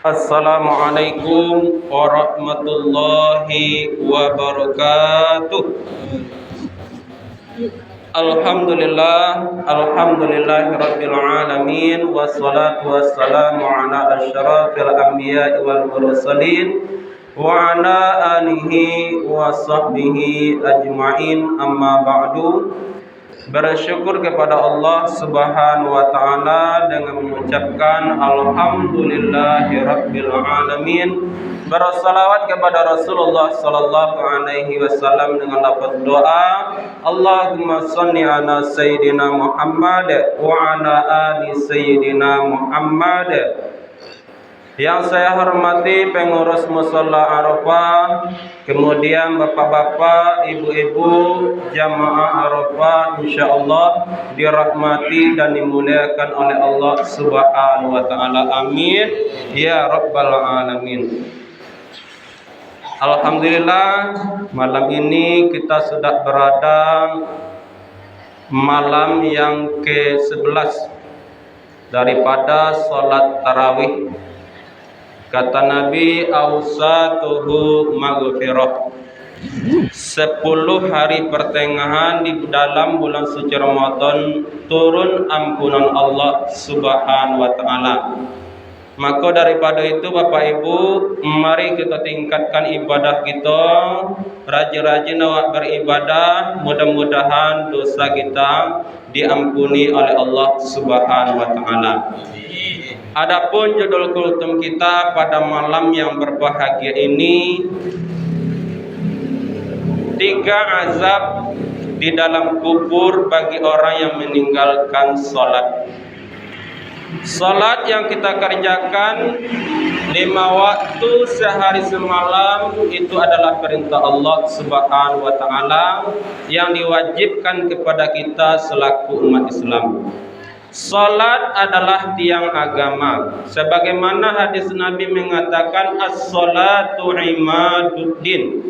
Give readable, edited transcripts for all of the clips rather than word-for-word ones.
Assalamualaikum warahmatullahi wabarakatuh. Alhamdulillahirabbil alamin wassalatu wassalamu ala asyrafil anbiya'i wal mursalin wa ala alihi wa sahbihi ajma'in, amma ba'du. Bersyukur kepada Allah Subhanahu wa taala dengan mengucapkan alhamdulillahirabbil alamin. Bersalawat kepada Rasulullah sallallahu alaihi wasallam dengan lafaz doa, Allahumma shalli ala sayyidina Muhammad wa ala ali sayyidina Muhammad. Yang saya hormati pengurus Mushola Arafah, kemudian bapak-bapak, ibu-ibu, jamaah Arafah, insyaallah dirahmati dan dimuliakan oleh Allah Subhanahu wa taala. Amin ya rabbal alamin. Alhamdulillah, malam ini kita sudah berada malam yang ke-11 daripada salat tarawih. Kata Nabi, awsatuhu maghfirah. 10 hari pertengahan di dalam bulan suci Ramadan turun ampunan Allah Subhanahu wa taala. Maka daripada itu Bapak Ibu, mari kita tingkatkan ibadah kita, rajin-rajin awak beribadah, mudah-mudahan dosa kita diampuni oleh Allah Subhanahu wa taala. Adapun judul kultum kita pada malam yang berbahagia ini, 3 azab di dalam kubur bagi orang yang meninggalkan salat. Salat yang kita kerjakan 5 waktu sehari semalam itu adalah perintah Allah Subhanahu wa taala yang diwajibkan kepada kita selaku umat Islam. Salat adalah tiang agama. Sebagaimana hadis Nabi mengatakan as-salatu imaduddin.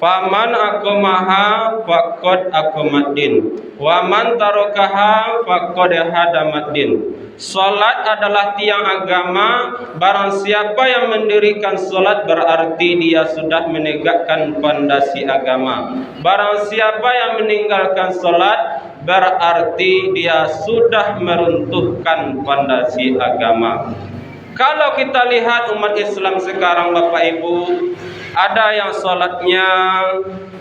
Faman aqamaha faqad aqamaddin. Wa man tarakaha faqad hadamaddin. Salat adalah tiang agama. Barang siapa yang mendirikan salat berarti dia sudah menegakkan fondasi agama. Barang siapa yang meninggalkan salat berarti dia sudah meruntuhkan fondasi agama. Kalau kita lihat umat Islam sekarang Bapak Ibu, ada yang salatnya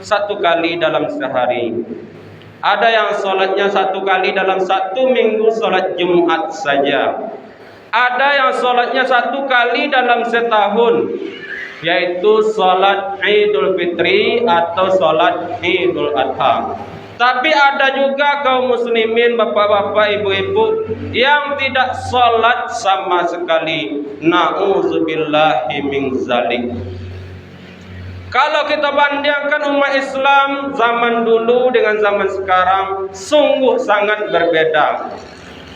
1 kali dalam sehari. Ada yang salatnya 1 kali dalam 1 minggu, salat Jumat saja. Ada yang salatnya 1 kali dalam setahun, yaitu salat Idul Fitri atau salat Idul Adha. Tapi ada juga kaum muslimin, bapak-bapak, ibu-ibu yang tidak salat sama sekali. Na'udzubillahi min zalik. Kalau kita bandingkan umat Islam zaman dulu dengan zaman sekarang, sungguh sangat berbeda.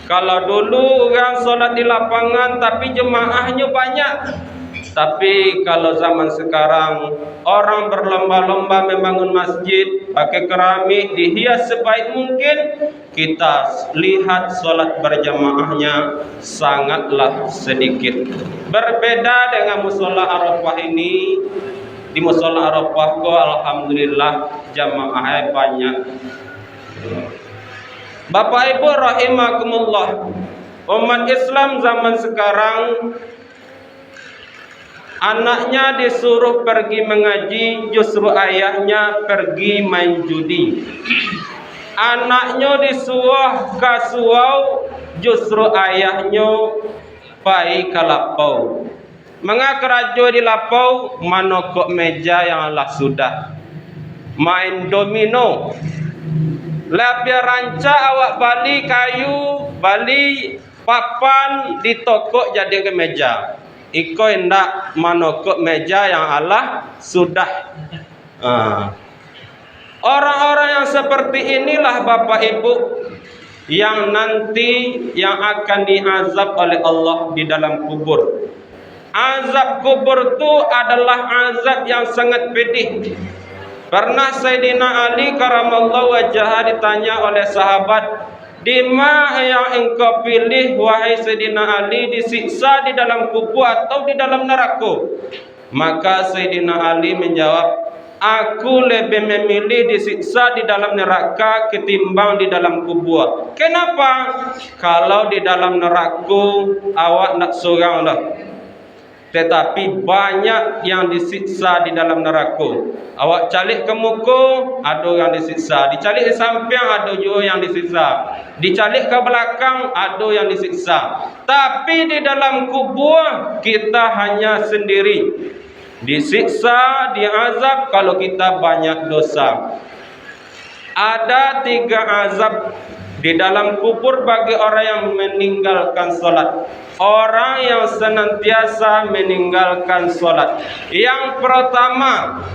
Kalau dulu orang salat di lapangan tapi jemaahnya banyak. Tapi kalau zaman sekarang orang berlomba-lomba membangun masjid, pakai keramik, dihias sebaik mungkin, kita lihat salat berjamaahnya sangatlah sedikit. Berbeda dengan Mushola Arafah ini. Di Mushola Arafah kok alhamdulillah jamaahnya banyak. Bapak Ibu rahimakumullah, umat Islam zaman sekarang anaknya disuruh pergi mengaji, justru ayahnya pergi main judi. Anaknya disuruh kasuau, justru ayahnya pai kalapau. Mengakerajo di lapau, manokok meja yang Allah sudah. Main domino. Lapia ranca awak bali kayu, bali papan di toko jadi ke meja. Iko hendak manokok meja yang Allah sudah. Orang-orang yang seperti inilah Bapak Ibu yang nanti yang akan diazab oleh Allah di dalam kubur. Azab kubur itu adalah azab yang sangat pedih. Pernah Sayyidina Ali karamallahu wajhah ditanya oleh sahabat, Di mana yang engkau pilih wahai Sayyidina Ali, disiksa di dalam kubur atau di dalam neraka? Maka Sayyidina Ali menjawab, aku lebih memilih disiksa di dalam neraka ketimbang di dalam kubur. Kenapa? Kalau di dalam neraka awak nak seorang dah, tetapi banyak yang disiksa di dalam neraka. Awak calik ke muka, ada yang disiksa. Dicalik di samping, ada juga yang disiksa. Dicalik ke belakang, ada yang disiksa. Tapi di dalam kubur kita hanya sendiri, disiksa, diazab kalau kita banyak dosa. Ada 3 azab di dalam kubur bagi orang yang meninggalkan solat. Orang yang senantiasa meninggalkan solat. Yang pertama,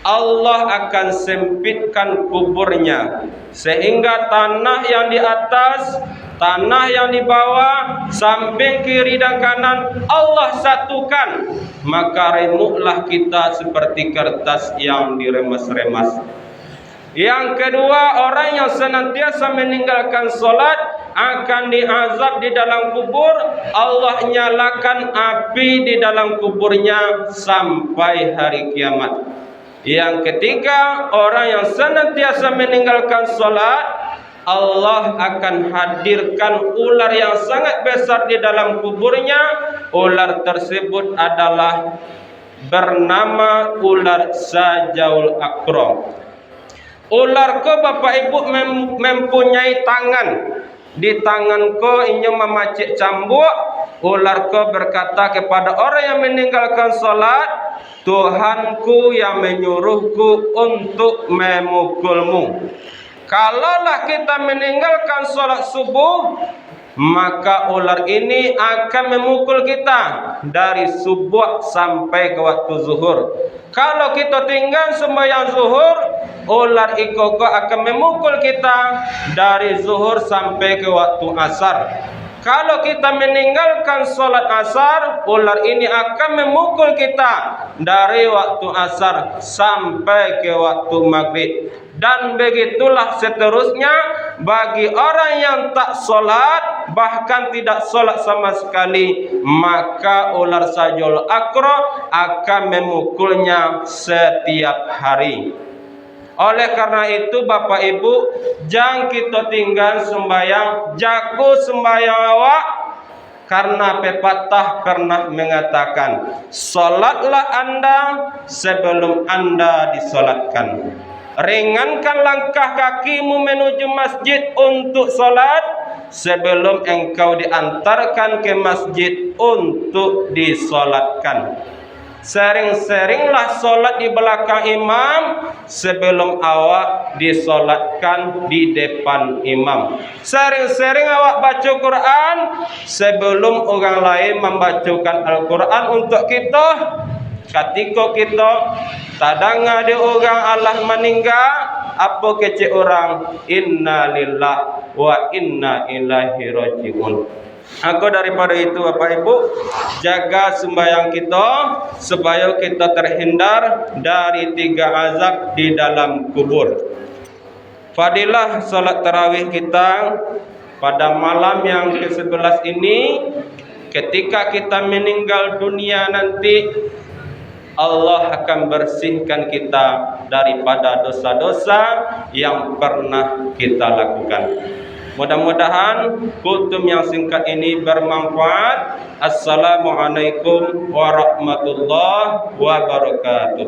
Allah akan sempitkan kuburnya sehingga tanah yang di atas, tanah yang di bawah, samping kiri dan kanan Allah satukan. Maka remuklah kita seperti kertas yang diremas-remas. Yang kedua, orang yang senantiasa meninggalkan solat akan diazab di dalam kubur. Allah nyalakan api di dalam kuburnya sampai hari kiamat. Yang ketiga, orang yang senantiasa meninggalkan solat, Allah akan hadirkan ular yang sangat besar di dalam kuburnya. Ular tersebut adalah bernama ular Sajaul Akram. Ular ko Bapak Ibu mempunyai tangan. Di tangan ko inya memacik cambuk. Ular ko berkata kepada orang yang meninggalkan solat, Tuhanku yang menyuruhku untuk memukulmu. Kalaulah kita meninggalkan solat subuh, maka ular ini akan memukul kita dari subuh sampai ke waktu zuhur. Kalau kita tinggal sembahyang zuhur, ular ikoko akan memukul kita dari zuhur sampai ke waktu asar. Kalau kita meninggalkan solat asar, ular ini akan memukul kita dari waktu asar sampai ke waktu maghrib. Dan begitulah seterusnya bagi orang yang tak solat, bahkan tidak solat sama sekali, maka ular Sajul Akra akan memukulnya setiap hari. Oleh karena itu Bapak Ibu, jangan kita tinggal sembahyang, jago sembahyang awak. Karena pepatah pernah mengatakan, solatlah Anda sebelum Anda disolatkan. Ringankan langkah kakimu menuju masjid untuk solat sebelum engkau diantarkan ke masjid untuk disolatkan. Sering-seringlah solat di belakang imam sebelum awak disolatkan di depan imam. Sering-sering awak baca Quran sebelum orang lain membacakan Al-Quran untuk kita. Ketika kita tadang ada orang Allah meninggal, apa kecil orang, inna lillah wa inna ilaihi rajiun. Aku daripada itu Bapak Ibu, jaga sembahyang kita supaya kita terhindar dari 3 azab di dalam kubur. Fadilah salat tarawih kita pada malam yang ke-11 ini, ketika kita meninggal dunia nanti, Allah akan bersihkan kita daripada dosa-dosa yang pernah kita lakukan. Mudah-mudahan kultum yang singkat ini bermanfaat. Assalamualaikum warahmatullahi wabarakatuh.